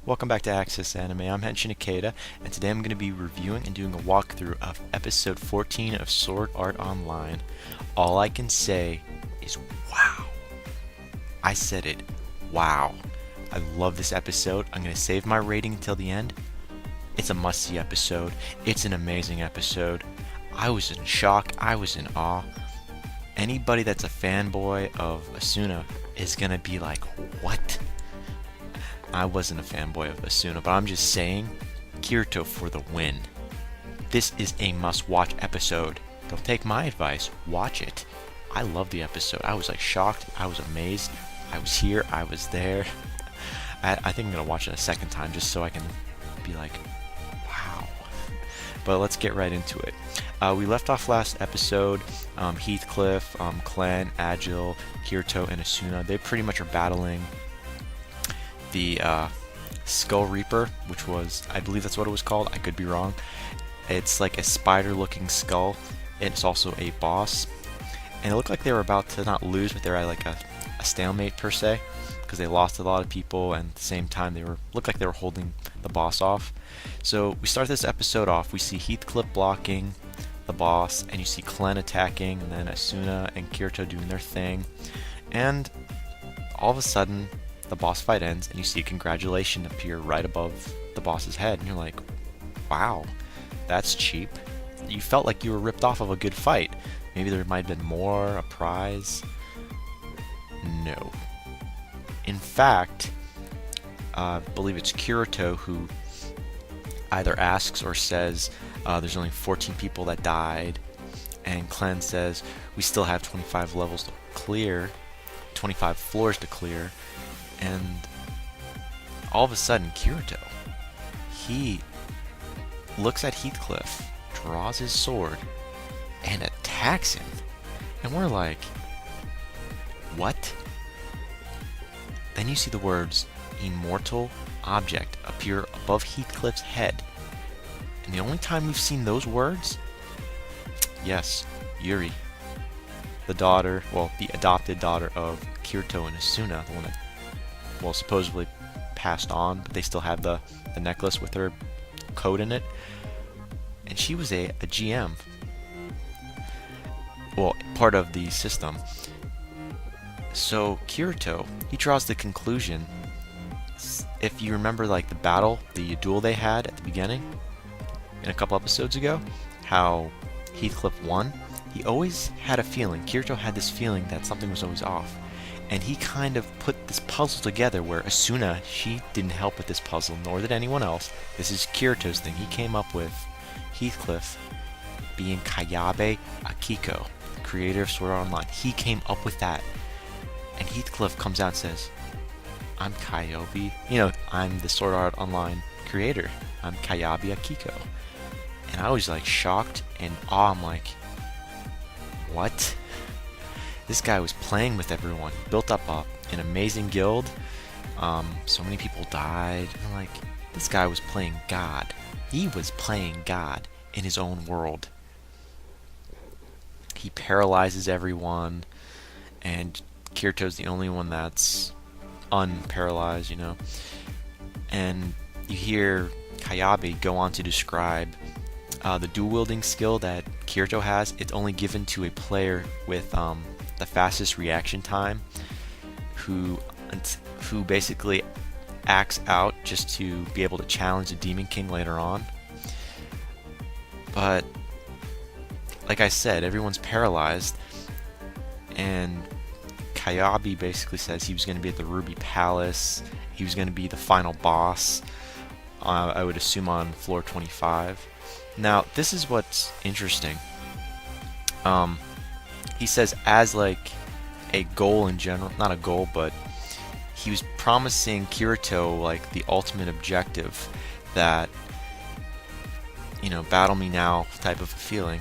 Welcome back to Access Anime. I'm Henshin Ikeda, and today I'm going to be reviewing and doing a walkthrough of episode 14 of Sword Art Online. All I can say is wow. I said it. Wow. I love this episode. I'm going to save my rating until the end. It's a must-see episode. It's an amazing episode. I was in shock. I was in awe. Anybody that's a fanboy of Asuna is going to be like, what? I wasn't a fanboy of Asuna, but I'm just saying, Kirito for the win. This is a must-watch episode. Don't take my advice, watch it. I love the episode. I was like shocked, I was amazed, I was here, I was there. I think I'm gonna watch it a second time just so I can be like, wow. But let's get right into it. We left off last episode, Heathcliff, Clan, Agile, Kirito, and Asuna, they pretty much are battling the Skull Reaper, which was, I believe that's what it was called, I could be wrong. It's like a spider looking skull, and it's also a boss, and it looked like they were about to not lose, but they were at like a stalemate per se, because they lost a lot of people, and at the same time they looked like they were holding the boss off. So we start this episode off, we see Heathcliff blocking the boss, and you see Clan attacking, and then Asuna and Kirito doing their thing, and all of a sudden the boss fight ends, and you see a congratulation appear right above the boss's head, and you're like, wow, that's cheap. You felt like you were ripped off of a good fight. Maybe there might have been more, a prize. No. In fact, I believe it's Kirito who either asks or says, there's only 14 people that died, and Clan says, we still have 25 levels to clear, 25 floors to clear. And all of a sudden, Kirito, he looks at Heathcliff, draws his sword, and attacks him. And we're like, what? Then you see the words, immortal object, appear above Heathcliff's head. And the only time we've seen those words, yes, Yuri, the daughter, well, the adopted daughter of Kirito and Asuna, the one that, well, supposedly passed on, but they still have the necklace with her code in it. And she was a GM. Well, part of the system. So Kirito, he draws the conclusion, if you remember like the battle, the duel they had at the beginning, in a couple episodes ago, how Heathcliff won, he always had a feeling, Kirito had this feeling that something was always off. And he kind of put this puzzle together where Asuna, she didn't help with this puzzle, nor did anyone else. This is Kirito's thing. He came up with Heathcliff being Kayabe Akiko, creator of Sword Art Online. He came up with that. And Heathcliff comes out and says, I'm Kayabe, I'm the Sword Art Online creator. I'm Kayabe Akiko. And I was like shocked and awe. I'm like, what? This guy was playing with everyone, built up an amazing guild, so many people died, and I'm like, this guy was playing God. He was playing God in his own world. He paralyzes everyone, and Kirito's the only one that's unparalyzed, And you hear Kayabe go on to describe the dual-wielding skill that Kirito has. It's only given to a player with the fastest reaction time, who basically acts out just to be able to challenge the Demon King later on. But like I said, everyone's paralyzed, and Kayabe basically says he was going to be at the Ruby Palace. He was going to be the final boss, I would assume on floor 25. Now this is what's interesting. He says as like a goal in general, not a goal, but he was promising Kirito like the ultimate objective, that, battle me now type of a feeling.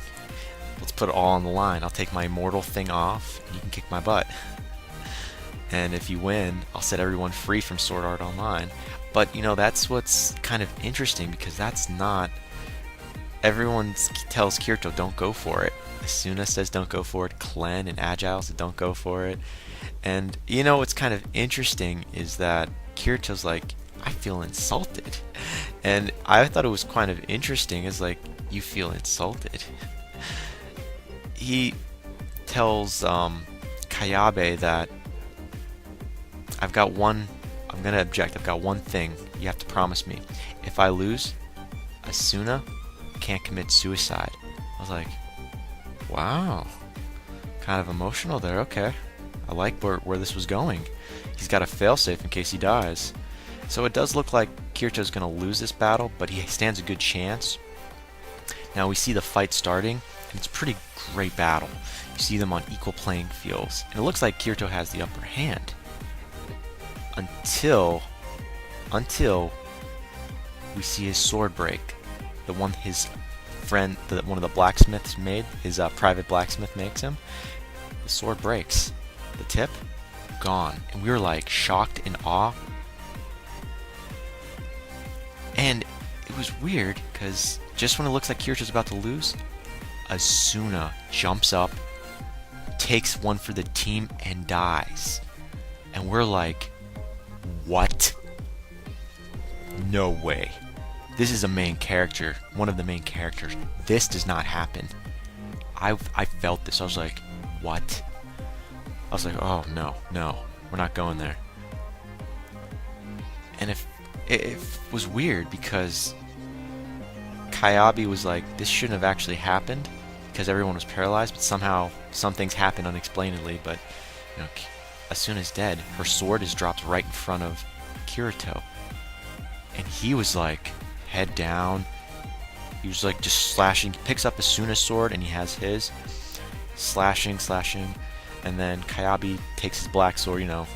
Let's put it all on the line. I'll take my immortal thing off, and you can kick my butt. And if you win, I'll set everyone free from Sword Art Online. But, that's what's kind of interesting, because that's not... Everyone tells Kirito, don't go for it. Asuna says don't go for it. Clan and Agile said don't go for it. And what's kind of interesting is that Kirito's like, I feel insulted. And I thought it was kind of interesting. It's like, you feel insulted. He tells Kayabe that I'm gonna object. I've got one thing you have to promise me. If I lose, Asuna can't commit suicide. I was like, wow, kind of emotional there. Okay, I like where this was going. He's got a failsafe in case he dies. So it does look like Kirito's gonna lose this battle, but he stands a good chance. Now we see the fight starting, and it's a pretty great battle. You see them on equal playing fields, and it looks like Kirito has the upper hand. Until we see his sword break, the one his friend, one of the blacksmiths made, his private blacksmith makes him. The sword breaks, the tip gone, and we were like shocked in awe. And it was weird because just when it looks like Kirito's about to lose, Asuna jumps up, takes one for the team, and dies. And we're like, what? No way. This is a main character, one of the main characters. This does not happen. I felt this. I was like, what? I was like, oh no, we're not going there. And it was weird because Kayabe was like, this shouldn't have actually happened because everyone was paralyzed, but somehow some things happened unexplainedly. But you know, Asuna's dead. Her sword is dropped right in front of Kirito, and he was like head down. He was like just slashing. He picks up Asuna's sword and he has his slashing, and then Kayabe takes his black sword. You know,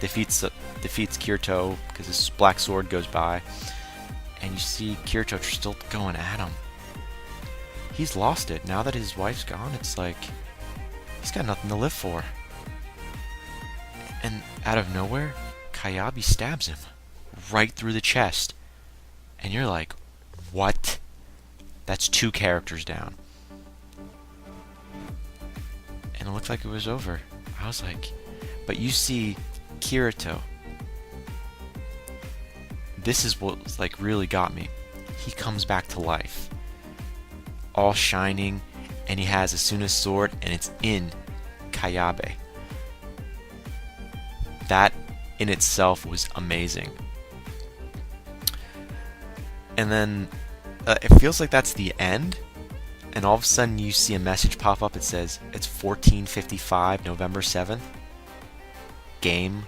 defeats Kirito because his black sword goes by, and you see Kirito still going at him. He's lost it now that his wife's gone. It's like he's got nothing to live for. And out of nowhere, Kayabe stabs him right through the chest. And you're like, what? That's 2 characters down. And it looked like it was over. I was like, but you see Kirito. This is what like really got me. He comes back to life, all shining, and he has Asuna's sword, and it's in Kayabe. That in itself was amazing. And then it feels like that's the end, and all of a sudden you see a message pop up. It says it's 14:55, November 7th. Game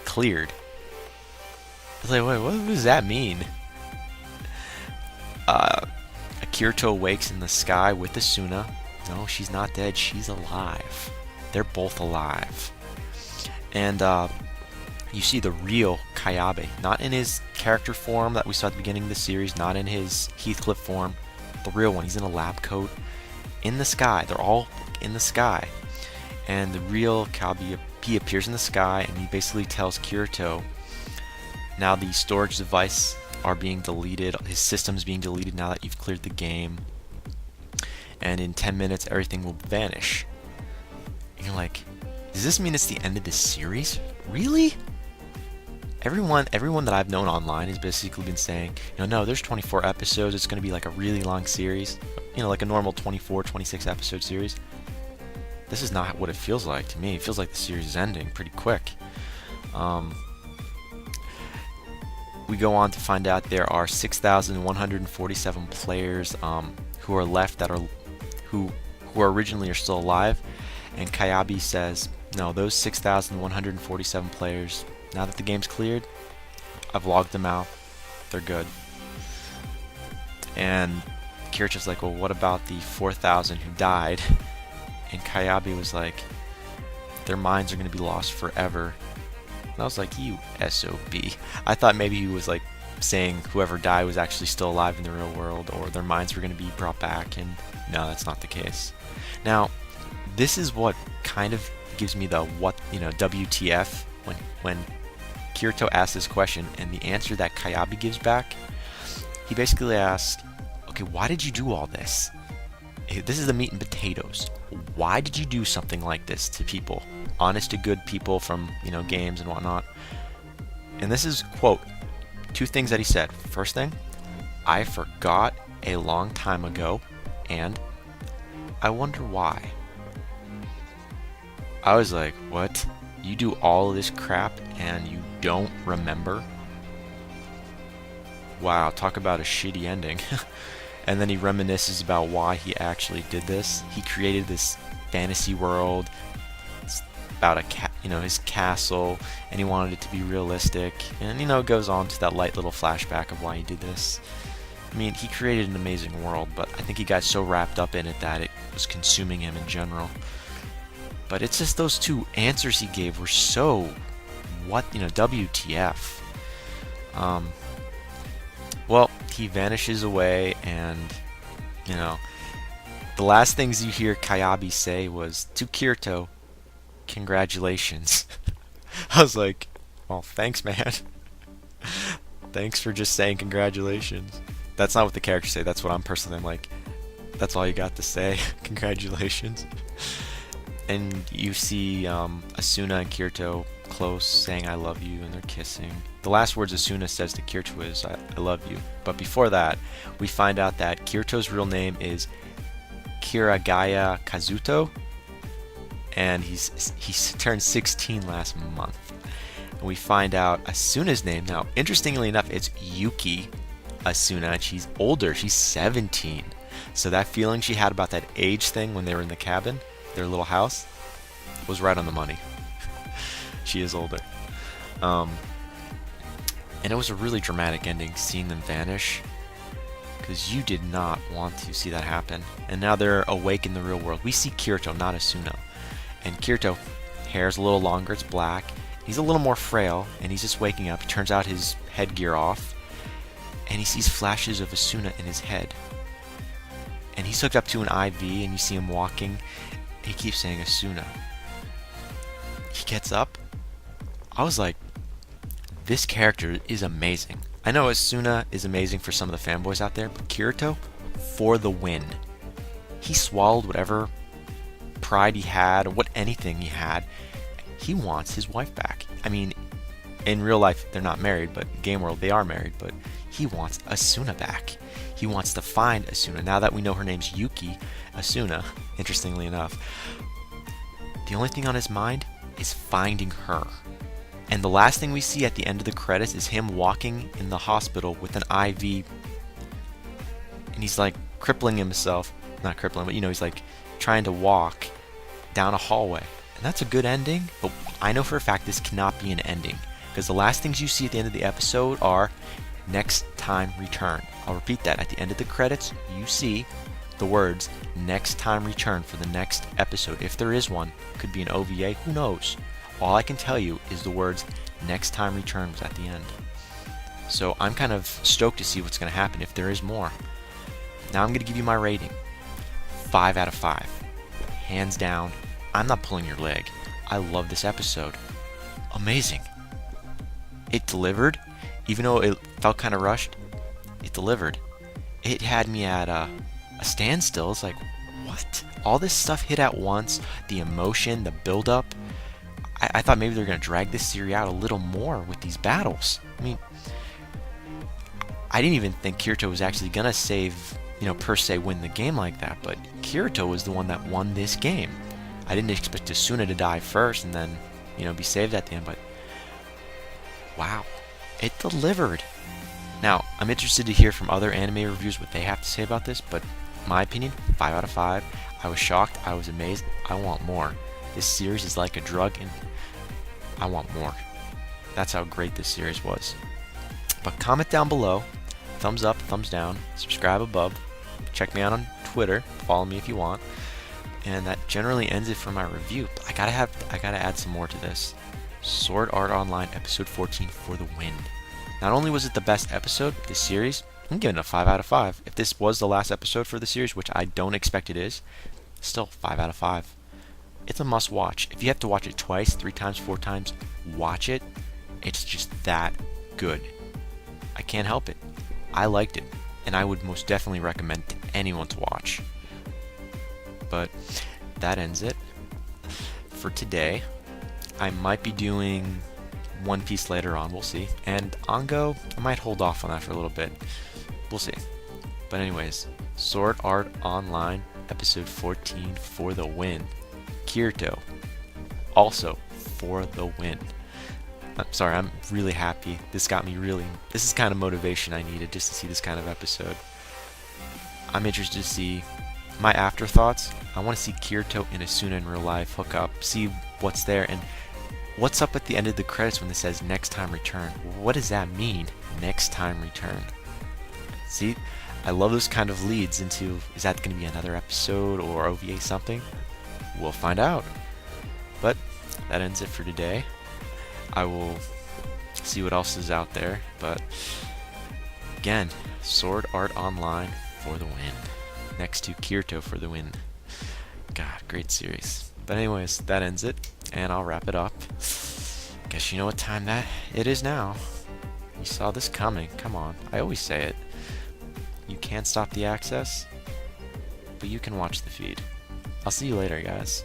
cleared. I was like, wait, what does that mean? Kirito awakes in the sky with Asuna. No, she's not dead. She's alive. They're both alive. And you see the real Kayabe, not in his character form that we saw at the beginning of the series, not in his Heathcliff form, the real one. He's in a lab coat, in the sky. They're all in the sky. And the real Kayabe, he appears in the sky, and he basically tells Kirito, now the storage device are being deleted, his system's being deleted now that you've cleared the game, and in 10 minutes everything will vanish. And you're like, does this mean it's the end of this series? Really? Everyone that I've known online has basically been saying, no, there's 24 episodes, it's going to be like a really long series, like a normal 24, 26 episode series. This is not what it feels like to me. It feels like the series is ending pretty quick. We go on to find out there are 6,147 players who are left that are who originally are still alive, and Kayabe says, no, those 6,147 players, now that the game's cleared, I've logged them out. They're good. And Kirito's like, well, what about the 4,000 who died? And Kayabe was like, their minds are going to be lost forever. And I was like, you SOB. I thought maybe he was like saying whoever died was actually still alive in the real world, or their minds were going to be brought back, and no, that's not the case. Now, this is what kind of gives me the WTF when Kirito asks this question, and the answer that Kayabe gives back, he basically asks, okay, why did you do all this? This is the meat and potatoes. Why did you do something like this to people? Honest to good people from, games and whatnot. And this is, quote, Two things that he said. First thing, I forgot a long time ago, and I wonder why. I was like, what? You do all of this crap and you don't remember? Wow, talk about a shitty ending. And then he reminisces about why he actually did this. He created this fantasy world. It's about his castle, and he wanted it to be realistic. And it goes on to that light little flashback of why he did this. I mean, he created an amazing world, but I think he got so wrapped up in it that it was consuming him in general. But it's just those two answers he gave were so, WTF. Well, he vanishes away, and, the last things you hear Kayabi say was, to Kirito, congratulations. I was like, well, thanks, man. Thanks for just saying congratulations. That's not what the characters say. That's what I'm like, that's all you got to say. Congratulations. And you see Asuna and Kirito close, saying I love you, and they're kissing. The last words Asuna says to Kirito is I love you. But before that, we find out that Kirito's real name is Kiragaya Kazuto, and he turned 16 last month. And we find out Asuna's name. Now, interestingly enough, it's Yuki Asuna, and she's older. She's 17. So that feeling she had about that age thing when they were in the cabin, their little house, was right on the money. She is older. And it was a really dramatic ending, seeing them vanish, because you did not want to see that happen. And now they're awake in the real world. We see Kirito, not Asuna. And Kirito, hair's a little longer, it's black. He's a little more frail, and he's just waking up. He turns out his headgear off, and he sees flashes of Asuna in his head. And he's hooked up to an IV, and you see him walking. He keeps saying Asuna. He gets up. I was like, this character is amazing. I know Asuna is amazing for some of the fanboys out there, but Kirito, for the win. He swallowed whatever pride he had, or anything he had. He wants his wife back. I mean, in real life, they're not married, but in game world, they are married, but he wants Asuna back. He wants to find Asuna. Now that we know her name's Yuki Asuna, interestingly enough, the only thing on his mind is finding her. And the last thing we see at the end of the credits is him walking in the hospital with an IV, and he's like crippling himself. Not crippling, but he's like trying to walk down a hallway. And that's a good ending, but I know for a fact this cannot be an ending, because the last things you see at the end of the episode are next time return. I'll repeat that. At the end of the credits, you see the words next time return for the next episode. If there is one, could be an OVA, who knows? All I can tell you is the words next time return was at the end. So I'm kind of stoked to see what's going to happen if there is more. Now I'm going to give you my rating. 5 out of 5. Hands down, I'm not pulling your leg. I love this episode. Amazing. It delivered. Even though it felt kind of rushed, it delivered. It had me at a standstill. It's like, what? All this stuff hit at once. The emotion, the build-up. I thought maybe they're going to drag this series out a little more with these battles. I mean, I didn't even think Kirito was actually going to save, per se win the game like that. But Kirito was the one that won this game. I didn't expect Asuna to die first and then, be saved at the end. But, wow. It delivered. Now, I'm interested to hear from other anime reviewers what they have to say about this, but my opinion, 5 out of 5. I was shocked. I was amazed. I want more. This series is like a drug, and I want more. That's how great this series was. But comment down below. Thumbs up, thumbs down. Subscribe above. Check me out on Twitter. Follow me if you want. And that generally ends it for my review. But I gotta add some more to this. Sword Art Online episode 14 for the win. Not only was it the best episode of this series, I'm giving it a 5 out of 5. If this was the last episode for the series, which I don't expect it is, still 5 out of 5. It's a must watch. If you have to watch it twice, 3 times, 4 times, watch it. It's just that good. I can't help it. I liked it, and I would most definitely recommend to anyone to watch. But that ends it for today. I might be doing One Piece later on, we'll see. And Ango, I might hold off on that for a little bit. We'll see. But anyways, Sword Art Online, episode 14 for the win. Kirito, also for the win. I'm sorry, I'm really happy. This is kind of motivation I needed just to see this kind of episode. I'm interested to see my afterthoughts. I want to see Kirito and Asuna in real life hook up, see what's there, and what's up at the end of the credits when it says next time return. What does that mean, next time return? See, I love those kind of leads into, is that going to be another episode or OVA something? We'll find out. But that ends it for today. I will see what else is out there, but again, Sword Art Online for the win. Next to Kirito for the win. God, great series. But anyways, that ends it, and I'll wrap it up. Guess you know what time that it is now. You saw this coming. Come on, I always say it. You can't stop the access, but you can watch the feed. I'll see you later, guys.